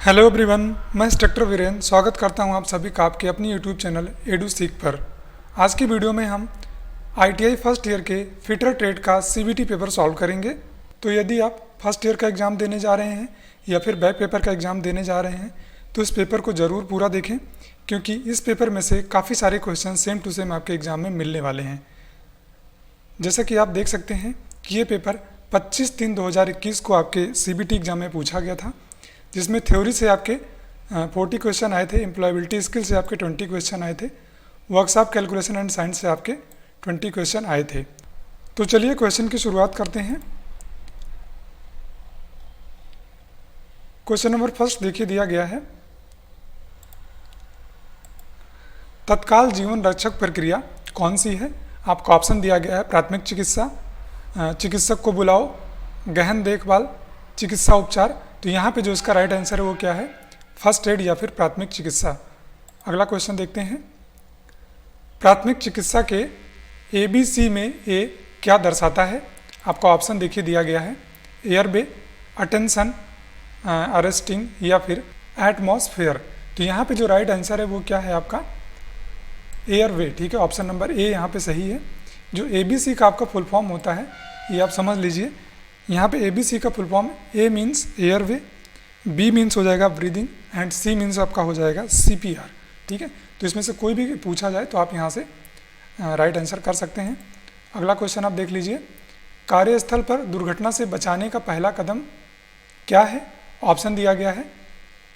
Hello everyone, मैं instructor Virendra स्वागत करता हूं आप सभी का आपके अपनी यूट्यूब चैनल एडू सीख पर। आज की वीडियो में हम आईटीआई फर्स्ट ईयर के फिटर ट्रेड का सीबीटी पेपर सॉल्व करेंगे। तो यदि आप फर्स्ट ईयर का एग्ज़ाम देने जा रहे हैं या फिर बैक पेपर का एग्ज़ाम देने जा रहे हैं तो इस पेपर को ज़रूर पूरा देखें, क्योंकि इस पेपर में से काफ़ी सारे क्वेश्चन सेम टू सेम आपके एग्ज़ाम में मिलने वाले हैं। जैसा कि आप देख सकते हैं कि ये पेपर 25/3/2021 को आपके सीबीटी एग्ज़ाम में पूछा गया था, जिसमें थ्योरी से आपके 40 क्वेश्चन आए थे, एम्प्लॉयबिलिटी स्किल से आपके 20 क्वेश्चन आए थे, वर्कशॉप कैलकुलेशन एंड साइंस से आपके 20 क्वेश्चन आए थे। तो चलिए क्वेश्चन की शुरुआत करते हैं। क्वेश्चन नंबर फर्स्ट देखिए दिया गया है, तत्काल जीवन रक्षक प्रक्रिया कौन सी है। आपको ऑप्शन दिया गया है प्राथमिक चिकित्सा, चिकित्सक को बुलाओ, गहन देखभाल, चिकित्सा उपचार। तो यहाँ पे जो इसका राइट आंसर है वो क्या है, फर्स्ट एड या फिर प्राथमिक चिकित्सा। अगला क्वेश्चन देखते हैं, प्राथमिक चिकित्सा के ABC में ए क्या दर्शाता है। आपका ऑप्शन देखिए दिया गया है, एयरवे, अटेंशन, अरेस्टिंग या फिर एटमॉस्फेयर। तो यहाँ पे जो राइट आंसर है वो क्या है आपका, एयरवे। ठीक है, ऑप्शन नंबर ए यहाँ पे सही है। जो ABC का आपका फुल फॉर्म होता है ये आप समझ लीजिए। यहाँ पे ABC का फुल फॉर्म, ए मीन्स एयरवे, बी मीन्स हो जाएगा ब्रीदिंग एंड सी मीन्स आपका हो जाएगा CPR। ठीक है, तो इसमें से कोई भी पूछा जाए तो आप यहाँ से राइट आंसर कर सकते हैं। अगला क्वेश्चन आप देख लीजिए, कार्यस्थल पर दुर्घटना से बचाने का पहला कदम क्या है। ऑप्शन दिया गया है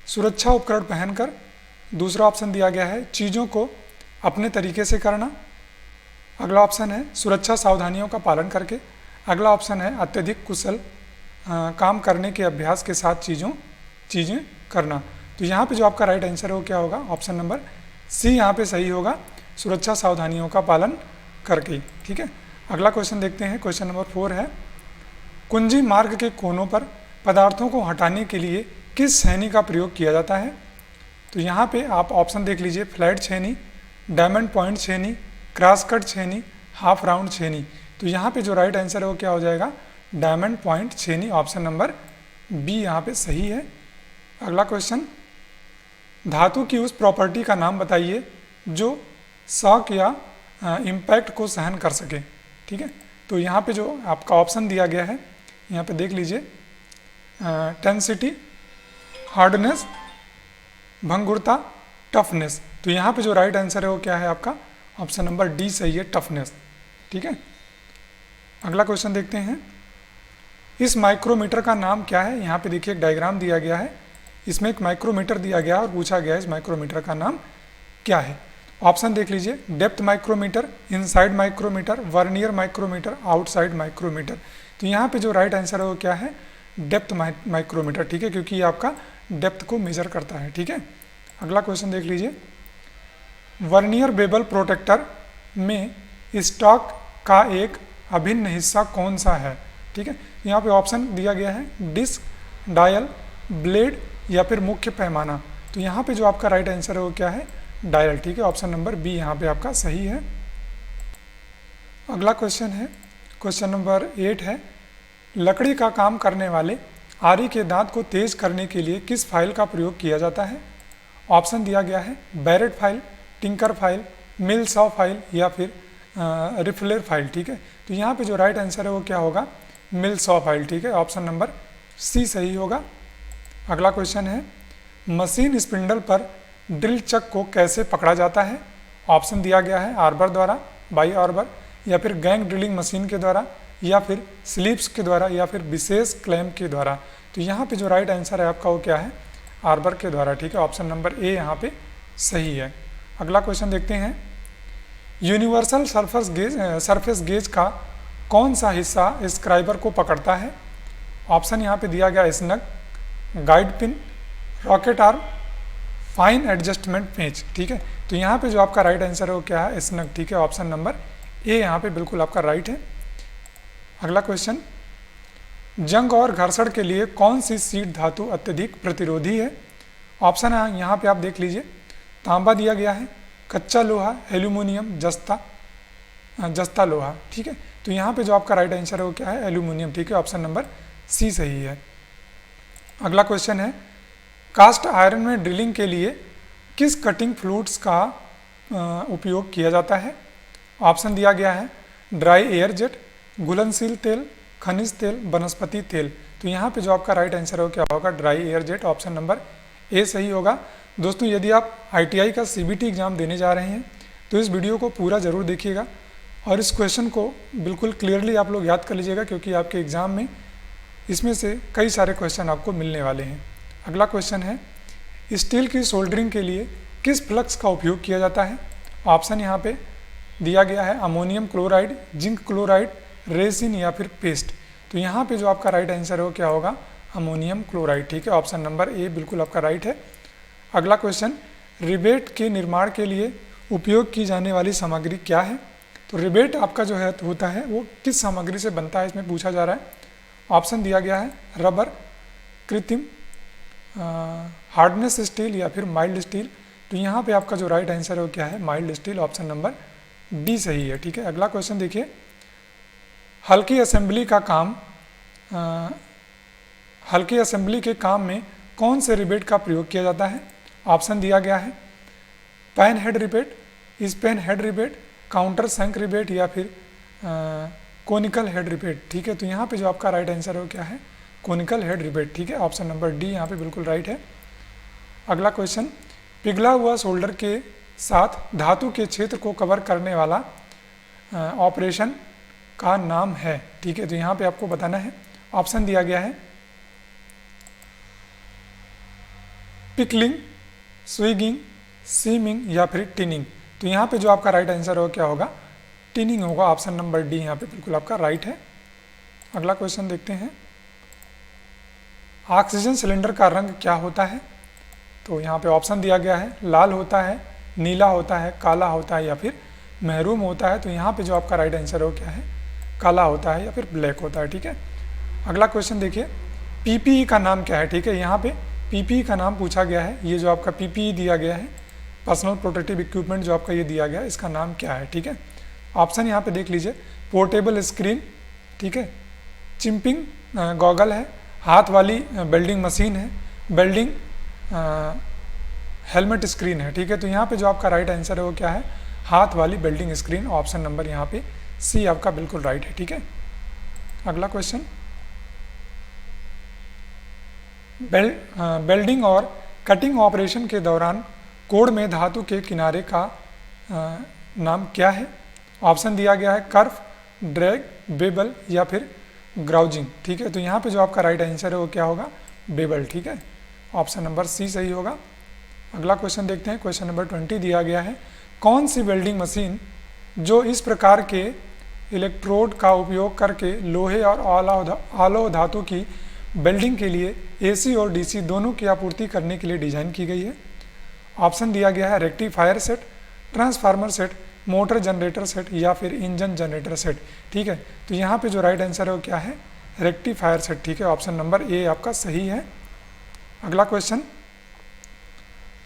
सुरक्षा उपकरण पहनकर, दूसरा ऑप्शन दिया गया है चीज़ों को अपने तरीके से करना, अगला ऑप्शन है सुरक्षा सावधानियों का पालन करके, अगला ऑप्शन है अत्यधिक कुशल काम करने के अभ्यास के साथ चीज़ें करना। तो यहाँ पे जो आपका राइट आंसर है वो क्या होगा, ऑप्शन नंबर सी यहाँ पे सही होगा, सुरक्षा सावधानियों का पालन करके। ठीक है, अगला क्वेश्चन देखते हैं। क्वेश्चन नंबर 4 है, कुंजी मार्ग के कोनों पर पदार्थों को हटाने के लिए किस छेनी का प्रयोग किया जाता है। तो यहाँ पे आप ऑप्शन देख लीजिए, फ्लैट छेनी, डायमंड पॉइंट छेनी, क्रॉस कट छेनी, हाफ राउंड छेनी। तो यहाँ पे जो राइट आंसर है वो क्या हो जाएगा, डायमंड पॉइंट छेनी, ऑप्शन नंबर बी यहाँ पे सही है। अगला क्वेश्चन, धातु की उस प्रॉपर्टी का नाम बताइए जो शॉक या इम्पैक्ट को सहन कर सके। ठीक है, तो यहाँ पे जो आपका ऑप्शन दिया गया है यहाँ पे देख लीजिए, टेंसिटी, हार्डनेस, भंगुरता, टफनेस। तो यहाँ पे जो राइट आंसर है वो क्या है आपका, ऑप्शन नंबर डी सही है, टफनेस। ठीक है, अगला क्वेश्चन देखते हैं, इस माइक्रोमीटर का नाम क्या है। यहाँ पे देखिए एक डायग्राम दिया गया है, इसमें एक माइक्रोमीटर दिया गया है और पूछा गया है इस माइक्रोमीटर का नाम क्या है। ऑप्शन देख लीजिए, depth micrometer, inside micrometer, vernier micrometer, outside micrometer. तो यहाँ पे जो राइट आंसर है वो क्या है, डेप्थ माइक्रोमीटर। ठीक है, क्योंकि ये आपका डेप्थ को मेजर करता है। ठीक है, अगला क्वेश्चन देख लीजिए, वर्नियर बेबल प्रोटेक्टर में स्टॉक का एक अभिन्न हिस्सा कौन सा है। ठीक है, यहाँ पे ऑप्शन दिया गया है डिस्क, डायल, ब्लेड या फिर मुख्य पैमाना। तो यहाँ पे जो आपका राइट आंसर है वो क्या है, डायल। ठीक है, ऑप्शन नंबर बी यहाँ पे आपका सही है। अगला क्वेश्चन है, क्वेश्चन नंबर 8 है, लकड़ी का काम करने वाले आरी के दांत को तेज करने के लिए किस फाइल का प्रयोग किया जाता है। ऑप्शन दिया गया है बैरेट फाइल, टिंकर फाइल, मिल सॉ फाइल या फिर रिफलेर फाइल। ठीक है, तो यहाँ पे जो राइट आंसर है वो क्या होगा, मिल सॉ फाइल। ठीक है, ऑप्शन नंबर सी सही होगा। अगला क्वेश्चन है, मशीन स्पिंडल पर ड्रिल चक को कैसे पकड़ा जाता है। ऑप्शन दिया गया है आर्बर द्वारा, बाई आर्बर या फिर गैंग ड्रिलिंग मशीन के द्वारा या फिर स्लिप्स के द्वारा या फिर विशेष क्लैम के द्वारा। तो यहाँ पे जो राइट आंसर है आपका वो क्या है, आर्बर के द्वारा। ठीक है, ऑप्शन नंबर ए यहाँ पे सही है। अगला क्वेश्चन देखते हैं, यूनिवर्सल सरफेस गेज का कौन सा हिस्सा स्क्राइबर को पकड़ता है। ऑप्शन यहाँ पे दिया गया snug, guide pin, rocket arm, fine adjustment पेंच। ठीक है, तो यहाँ पे जो आपका राइट आंसर है वो क्या है, स्नग। ठीक है, ऑप्शन नंबर ए यहाँ पे बिल्कुल आपका राइट है। अगला क्वेश्चन, जंग और घर्षण के लिए कौन सी सीड धातु अत्यधिक प्रतिरोधी है। ऑप्शन है यहाँ पे आप देख लीजिए, तांबा दिया गया है, कच्चा लोहा, एल्यूमिनियम, जस्ता लोहा। ठीक है, तो यहाँ पे जो आपका राइट आंसर है वो क्या है, एल्यूमिनियम। ठीक है, ऑप्शन नंबर सी सही है। अगला क्वेश्चन है, कास्ट आयरन में ड्रिलिंग के लिए किस कटिंग फ्लूइड्स का उपयोग किया जाता है? ऑप्शन दिया गया है ड्राई एयर जेट, घुलनशील तेल, खनिज तेल, वनस्पति तेल। तो यहाँ पे जो आपका राइट आंसर हो क्या होगा? Dry air jet, option number ए सही होगा। दोस्तों यदि आप ITI का CBT एग्ज़ाम देने जा रहे हैं तो इस वीडियो को पूरा ज़रूर देखिएगा और इस क्वेश्चन को बिल्कुल क्लियरली आप लोग याद कर लीजिएगा, क्योंकि आपके एग्ज़ाम में इसमें से कई सारे क्वेश्चन आपको मिलने वाले हैं। अगला क्वेश्चन है, स्टील की सोल्डरिंग के लिए किस फ्लक्स का उपयोग किया जाता है? ऑप्शन यहाँ पे दिया गया है ammonium chloride, zinc chloride, resin या फिर पेस्ट। तो यहाँ पे जो आपका राइट आंसर हो क्या होगा? अमोनियम क्लोराइड, ठीक है, ऑप्शन नंबर ए बिल्कुल आपका राइट है। अगला क्वेश्चन, रिवेट के निर्माण के लिए उपयोग की जाने वाली सामग्री क्या है? तो रिवेट आपका जो है होता है वो किस सामग्री से बनता है, इसमें पूछा जा रहा है। ऑप्शन दिया गया है रबर, कृत्रिम, हार्डनेस स्टील या फिर माइल्ड स्टील। तो यहाँ पे आपका जो राइट आंसर है क्या है? Mild steel, option number D सही है, ठीक है। अगला क्वेश्चन देखिए, हल्की असेंबली का काम हल्की असेंबली के काम में कौन से रिवेट का प्रयोग किया जाता है? ऑप्शन दिया गया है pan head rivet, span head rivet, countersunk rivet या फिर कोनिकल हेड रिवेट, ठीक है। तो यहाँ पे जो आपका राइट आंसर हो क्या है? कोनिकल हेड रिवेट, ठीक है, ऑप्शन नंबर डी यहाँ पे बिल्कुल राइट है। अगला क्वेश्चन, पिघला हुआ सोल्डर के साथ धातु के क्षेत्र को कवर करने वाला ऑपरेशन का नाम है, ठीक है। तो यहाँ पे आपको बताना है। ऑप्शन दिया गया है पिकलिंग, स्विगिंग, सीमिंग या फिर टिनिंग। तो यहाँ पे जो आपका राइट आंसर हो क्या होगा? टिनिंग होगा, ऑप्शन नंबर डी यहाँ पे बिल्कुल आपका राइट है। अगला क्वेश्चन देखते हैं, ऑक्सीजन सिलेंडर का रंग क्या होता है? तो यहाँ पे ऑप्शन दिया गया है लाल होता है, नीला होता है, काला होता है या फिर महरूम होता है। तो यहाँ पे जो आपका राइट आंसर हो क्या है? काला होता है या फिर ब्लैक होता है, ठीक है। अगला क्वेश्चन देखिए, PPE का नाम क्या है? ठीक है, यहाँ पे PPE का नाम पूछा गया है। ये जो आपका PPE दिया गया है, पर्सनल प्रोटेक्टिव इक्विपमेंट जो आपका ये दिया गया है, इसका नाम क्या है? ठीक है, ऑप्शन यहाँ पे देख लीजिए, पोर्टेबल स्क्रीन, ठीक है, चिंपिंग गॉगल है, हाथ वाली वेल्डिंग मशीन है, वेल्डिंग हेलमेट स्क्रीन है, ठीक है। तो यहाँ पे जो आपका राइट आंसर है वो क्या है? हाथ वाली वेल्डिंग स्क्रीन, ऑप्शन नंबर यहाँ पे सी आपका बिल्कुल राइट है, ठीक है। अगला क्वेश्चन, वेल्डिंग और कटिंग ऑपरेशन के दौरान कोड में धातु के किनारे का नाम क्या है? ऑप्शन दिया गया है कर्व, ड्रैग, बेबल या फिर ग्राउजिंग, ठीक है। तो यहाँ पे जो आपका राइट आंसर है वो क्या होगा? बेबल, ठीक है, ऑप्शन नंबर सी सही होगा। अगला क्वेश्चन देखते हैं, क्वेश्चन नंबर 20 दिया गया है, कौन सी वेल्डिंग मशीन जो इस प्रकार के इलेक्ट्रोड का उपयोग करके लोहे और आलव धातु की वेल्डिंग के लिए AC और DC दोनों की आपूर्ति करने के लिए डिजाइन की गई है? ऑप्शन दिया गया है rectifier set, transformer set, motor generator set या फिर इंजन जनरेटर सेट, ठीक है। तो यहाँ पे जो राइट आंसर है वो क्या है? रेक्टिफायर सेट, ठीक है, ऑप्शन नंबर ए आपका सही है। अगला क्वेश्चन,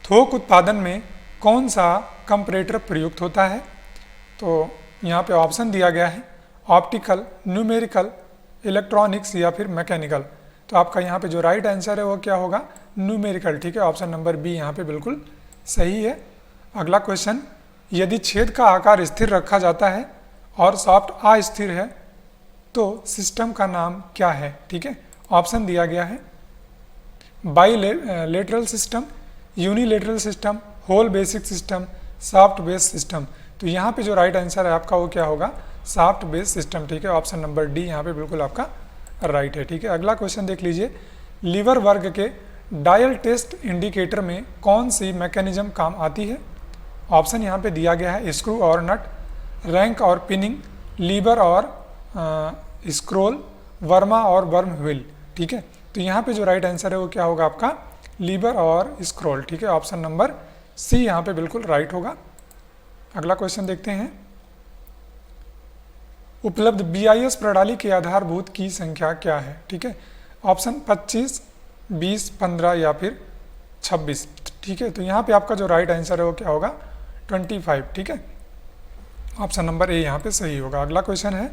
थोक उत्पादन में कौन सा कंपैरेटर प्रयुक्त होता है? तो यहाँ पे ऑप्शन दिया गया है ऑप्टिकल, न्यूमेरिकल, इलेक्ट्रॉनिक्स या फिर मैकेनिकल। तो आपका यहाँ पे जो राइट आंसर है वो क्या होगा? न्यूमेरिकल, ठीक है, ऑप्शन नंबर बी यहाँ पे बिल्कुल सही है। अगला क्वेश्चन, यदि छेद का आकार स्थिर रखा जाता है और सॉफ्ट अस्थिर है तो सिस्टम का नाम क्या है? ठीक है, ऑप्शन दिया गया है bilateral system, unilateral system, whole basic system, soft base system. तो यहाँ पे जो राइट आंसर है आपका वो क्या होगा? सॉफ्ट बेस सिस्टम, ठीक है, ऑप्शन नंबर डी यहाँ पे बिल्कुल आपका राइट है, ठीक है। अगला क्वेश्चन देख लीजिए, लीवर वर्ग के डायल टेस्ट इंडिकेटर में कौन सी मैकेनिज्म काम आती है? ऑप्शन यहाँ पे दिया गया है स्क्रू और नट, रैंक और पिनिंग, लीवर और स्क्रोल, वर्मा और वर्म व्हील, ठीक है। तो यहाँ पे जो राइट आंसर है वो क्या होगा आपका? लीवर और स्क्रोल, ठीक है, ऑप्शन नंबर सी यहाँ पे बिल्कुल राइट होगा। अगला क्वेश्चन देखते हैं, उपलब्ध BIS प्रणाली के आधारभूत की संख्या क्या है? ठीक है, ऑप्शन 25, 20, 15 या फिर 26, ठीक है। तो यहाँ पे आपका जो राइट आंसर है वो क्या होगा? 25, ठीक है, ऑप्शन नंबर ए यहाँ पे सही होगा। अगला क्वेश्चन है,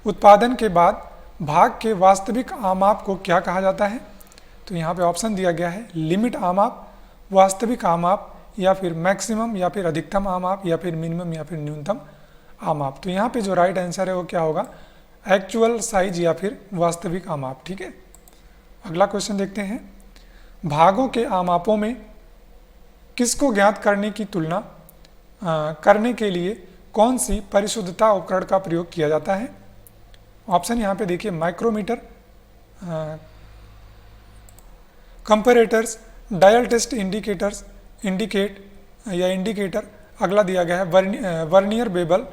उत्पादन के बाद भाग के वास्तविक आमाप को क्या कहा जाता है? तो तो यहाँ पे ऑप्शन दिया गया है लिमिट आमाप, वास्तविक आमाप, या फिर मैक्सिमम, या फिर अधिकतम आमाप, या फिर मिनिमम, या फिर न्यूनतम आमाप। तो यहाँ पे जो राइट आंसर है वो क्या होगा, एक्चुअल साइज या फिर वास्तविक आमाप। ठीक है, अगला क्वेश्चन देखते हैं। भागों के आमापों में किसको ज्ञात करने की तुलना करने के लिए कौन सी परिशुद्धता उपकरण का प्रयोग किया जाता है? ऑप्शन यहाँ पे देखिए micrometer, comparators, dial test indicator. अगला दिया गया है वर्नियर बेबल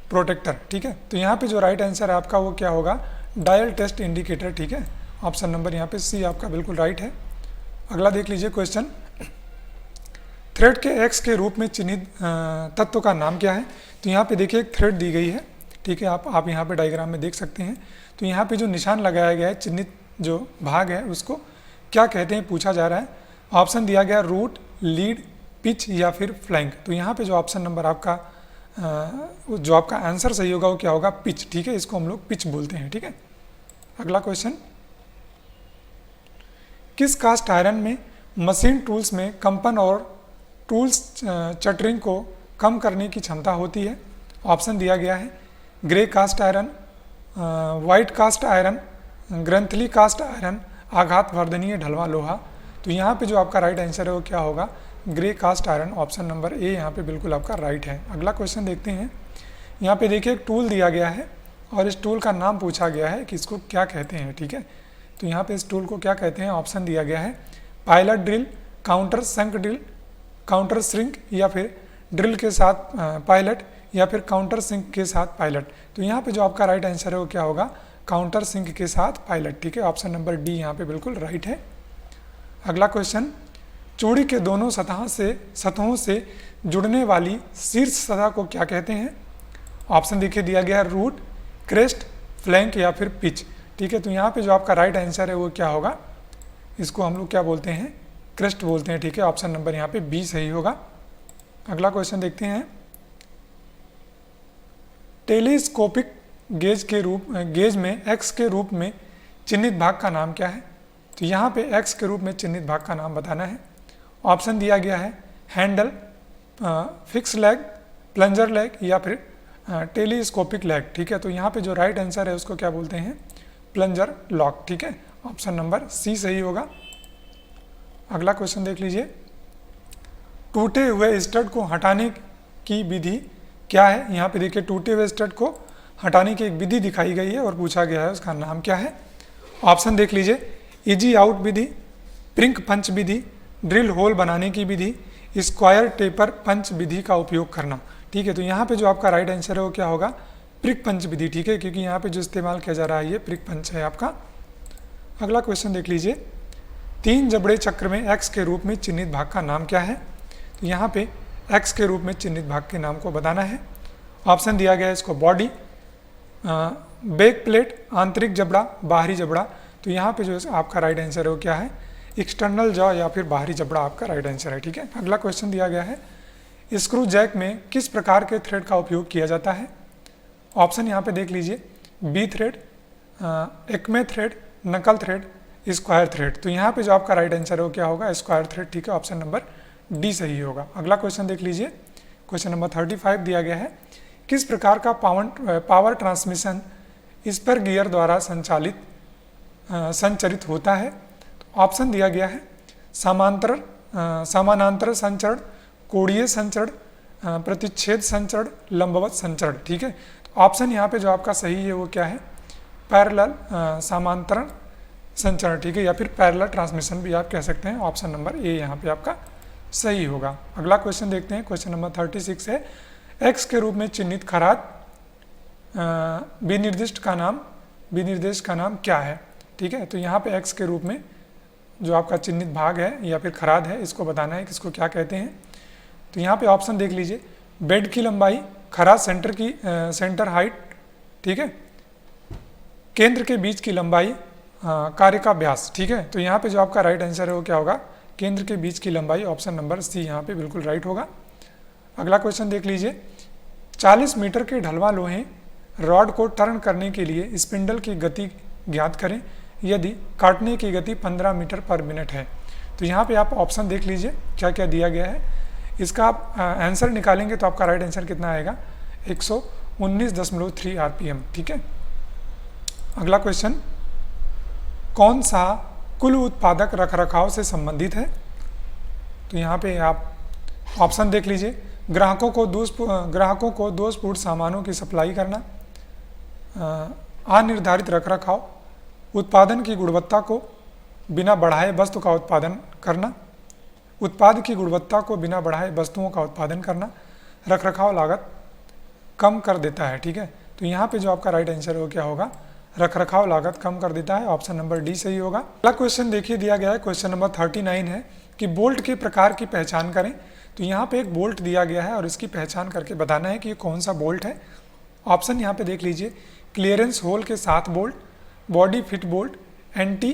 प्रोटेक्टर। ठीक है, तो यहाँ पे जो राइट आंसर है आपका वो क्या होगा, डायल टेस्ट इंडिकेटर। ठीक है, ऑप्शन नंबर यहाँ पे सी आपका बिल्कुल राइट है। अगला देख लीजिए क्वेश्चन, थ्रेड के एक्स के रूप में चिन्हित तत्व का नाम क्या है? तो यहाँ पे देखिए एक थ्रेड दी गई है। ठीक है, आप यहाँ पे डायग्राम में देख सकते हैं। तो यहाँ पे जो निशान लगाया गया है, चिन्हित जो भाग है उसको क्या कहते हैं पूछा जा रहा है। ऑप्शन दिया गया रूट, लीड, पिच या फिर फ्लैंक। तो यहाँ पे जो ऑप्शन नंबर आपका जो आपका आंसर सही होगा वो क्या होगा, पिच। ठीक है, इसको हम लोग पिच बोलते हैं। ठीक है, अगला क्वेश्चन, किस कास्ट आयरन में मशीन टूल्स में कंपन और टूल्स चटरिंग को कम करने की क्षमता होती है? ऑप्शन दिया गया है grey cast iron, white cast iron, ग्रंथली कास्ट आयरन, आघात वर्धनीय ढलवा लोहा। तो यहाँ पे जो आपका राइट आंसर है वो क्या होगा, grey cast iron. Option number A यहाँ पे बिल्कुल आपका राइट है। अगला क्वेश्चन देखते हैं। यहाँ पे देखिए एक टूल दिया गया है और इस टूल का नाम पूछा गया है कि इसको क्या कहते हैं। ठीक है, तो यहाँ पे इस टूल को क्या कहते हैं? ऑप्शन दिया गया है पायलट ड्रिल, काउंटर संक ड्रिल, काउंटर श्रिंक, या फिर ड्रिल के साथ पायलट, या फिर काउंटर सिंक के साथ पायलट। तो यहाँ पे जो आपका राइट आंसर है वो क्या होगा, काउंटर सिंक के साथ पायलट। ठीक है, ऑप्शन नंबर डी यहाँ पे बिल्कुल राइट है। अगला क्वेश्चन, चूड़ी के दोनों सतहों से जुड़ने वाली शीर्ष सतह को क्या कहते हैं? ऑप्शन देखिए दिया गया है रूट, क्रेस्ट, फ्लैंक या फिर पिच। ठीक है, तो यहाँ पे जो आपका राइट आंसर है वो क्या होगा, इसको हम लोग क्या बोलते हैं, क्रेस्ट बोलते हैं। ठीक है, ऑप्शन नंबर यहाँ पे बी सही होगा। अगला क्वेश्चन देखते हैं। टेलीस्कोपिक गेज में एक्स के रूप में चिन्हित भाग का नाम क्या है? तो यहाँ पे एक्स के रूप में चिन्हित भाग का नाम बताना है। ऑप्शन दिया गया है handle, fix leg, plunger leg या फिर टेलीस्कोपिक लेग। ठीक है, तो यहाँ पे जो राइट आंसर है उसको क्या बोलते हैं, प्लंजर लॉक। ठीक है, ऑप्शन नंबर सी सही होगा। अगला क्वेश्चन देख लीजिए, टूटे हुए स्टड को हटाने की विधि क्या है? यहाँ पे देखिए टूटे हुए स्टड को हटाने की एक विधि दिखाई गई है और पूछा गया है उसका नाम क्या है। ऑप्शन देख लीजिए, इजी आउट विधि, प्रिंक पंच विधि, ड्रिल होल बनाने की विधि, स्क्वायर टेपर पंच विधि का उपयोग करना। ठीक है, तो यहाँ पे जो आपका राइट आंसर है वो क्या होगा, प्रिक पंच विधि। ठीक है, क्योंकि यहाँ पे जो इस्तेमाल किया जा रहा है ये प्रिक पंच है आपका। अगला क्वेश्चन देख लीजिए, तीन जबड़े चक्र में एक्स के रूप में चिन्हित भाग का नाम क्या है? तो यहाँ पे एक्स के रूप में चिन्हित भाग के नाम को बताना है। ऑप्शन दिया गया है इसको बॉडी, बैक प्लेट, आंतरिक जबड़ा, बाहरी जबड़ा। तो यहाँ पे जो आपका राइट आंसर है वो क्या है, एक्सटर्नल जॉ या फिर बाहरी जबड़ा आपका राइट आंसर है। ठीक है, अगला क्वेश्चन दिया गया है, स्क्रू जैक में किस प्रकार के थ्रेड का उपयोग किया जाता है? ऑप्शन यहाँ पे देख लीजिए, बी थ्रेड, एक्मे थ्रेड, नकल थ्रेड, स्क्वायर थ्रेड। तो यहाँ पे जो आपका राइट आंसर है वो क्या होगा, स्क्वायर थ्रेड। ठीक है, ऑप्शन नंबर डी सही होगा। अगला क्वेश्चन देख लीजिए, क्वेश्चन नंबर 35 दिया गया है, किस प्रकार का पावर ट्रांसमिशन स्पर गियर द्वारा संचरित होता है? तो ऑप्शन दिया गया है समानांतर संचरण, कोणीय संचरण, प्रतिच्छेद संचरण, लंबवत संचरण। ठीक है, तो ऑप्शन यहाँ पे जो आपका सही है वो क्या है, पैरेलल समांतरण संचरण। ठीक है, या फिर पैरेलल ट्रांसमिशन भी आप कह सकते हैं। ऑप्शन नंबर ए यहाँ पे आपका सही होगा। अगला क्वेश्चन देखते हैं, क्वेश्चन नंबर 36 है, एक्स के रूप में चिन्हित खराद विनिर्देश का नाम क्या है? ठीक है, तो यहाँ पे एक्स के रूप में जो आपका चिन्हित भाग है या फिर खराद है, इसको बताना है कि इसको क्या कहते हैं। तो यहाँ पे ऑप्शन देख लीजिए, बेड की लंबाई, खराद सेंटर हाइट, ठीक है, केंद्र के बीच की लंबाई, कार्य का व्यास। ठीक है, तो यहाँ पे जो आपका राइट आंसर है वो क्या होगा, केंद्र के बीच की लंबाई। ऑप्शन नंबर सी यहाँ पे बिल्कुल राइट होगा। अगला क्वेश्चन देख लीजिए, 40 मीटर के ढलवा लोहे रॉड को टर्न करने के लिए स्पिंडल की गति ज्ञात करें। यदि काटने की गति 15 मीटर पर मिनट है। तो यहाँ पे आप ऑप्शन देख लीजिए क्या क्या दिया गया है। इसका आप आंसर निकालेंगे तो आपका राइट आंसर कितना आएगा, 119.3 RPM। ठीक है। अगला क्वेश्चन, कौन सा कुल उत्पादक रखरखाव से संबंधित है? तो यहाँ पे आप ऑप्शन देख लीजिए। ग्राहकों को दोषपूर्ण सामानों की सप्लाई करना, अनिर्धारित रखरखाव, उत्पादन की गुणवत्ता को बिना बढ़ाए वस्तु का उत्पादन करना, उत्पाद की गुणवत्ता को बिना बढ़ाए वस्तुओं का उत्पादन करना, रखरखाव लागत कम कर देता है। ठीक है। तो यहाँ पे जो आपका राइट आंसर हो क्या होगा, रखरखाव लागत कम कर देता है। ऑप्शन नंबर डी सही होगा। अगला क्वेश्चन देखिए दिया गया है, क्वेश्चन नंबर 39 है कि बोल्ट के प्रकार की पहचान करें। तो यहाँ पे एक बोल्ट दिया गया है और इसकी पहचान करके बताना है कि ये कौन सा बोल्ट है। ऑप्शन यहाँ पे देख लीजिए, क्लियरेंस होल के साथ bolt, body fit bolt, anti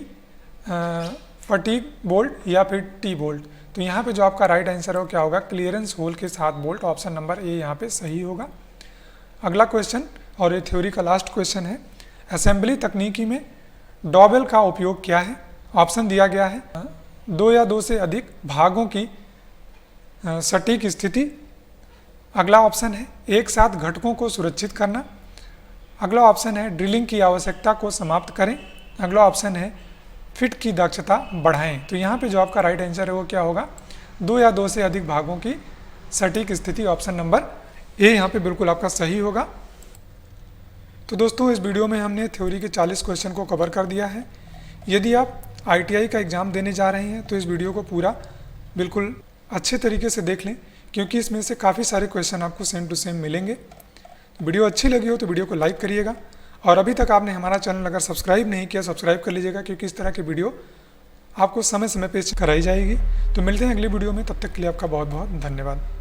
fatigue bolt या फिर टी बोल्ट। तो यहाँ पे जो आपका राइट आंसर हो क्या होगा, क्लियरेंस होल के साथ बोल्ट। ऑप्शन नंबर ए यहाँ पे सही होगा। अगला क्वेश्चन और ये थ्योरी का लास्ट क्वेश्चन है, असेंबली तकनीकी में डॉबेल का उपयोग क्या है? ऑप्शन दिया गया है, 2 या 2 से अधिक भागों की सटीक स्थिति। अगला ऑप्शन है, एक साथ घटकों को सुरक्षित करना। अगला ऑप्शन है, ड्रिलिंग की आवश्यकता को समाप्त करें। अगला ऑप्शन है, फिट की दक्षता बढ़ाएं। तो यहाँ पे जो आपका राइट आंसर है वो क्या होगा, 2 या 2 से अधिक भागों की सटीक स्थिति। ऑप्शन नंबर ए यहाँ पे बिल्कुल आपका सही होगा। तो दोस्तों इस वीडियो में हमने थ्योरी के 40 क्वेश्चन को कवर कर दिया है। यदि आप ITI का एग्ज़ाम देने जा रहे हैं तो इस वीडियो को पूरा बिल्कुल अच्छे तरीके से देख लें, क्योंकि इसमें से काफ़ी सारे क्वेश्चन आपको सेम टू सेम मिलेंगे। वीडियो अच्छी लगी हो तो वीडियो को लाइक करिएगा, और अभी तक आपने हमारा चैनल अगर सब्सक्राइब नहीं किया सब्सक्राइब कर लीजिएगा, क्योंकि इस तरह की वीडियो आपको समय समय पे कराई जाएगी। तो मिलते हैं अगली वीडियो में, तब तक के लिए आपका बहुत बहुत धन्यवाद।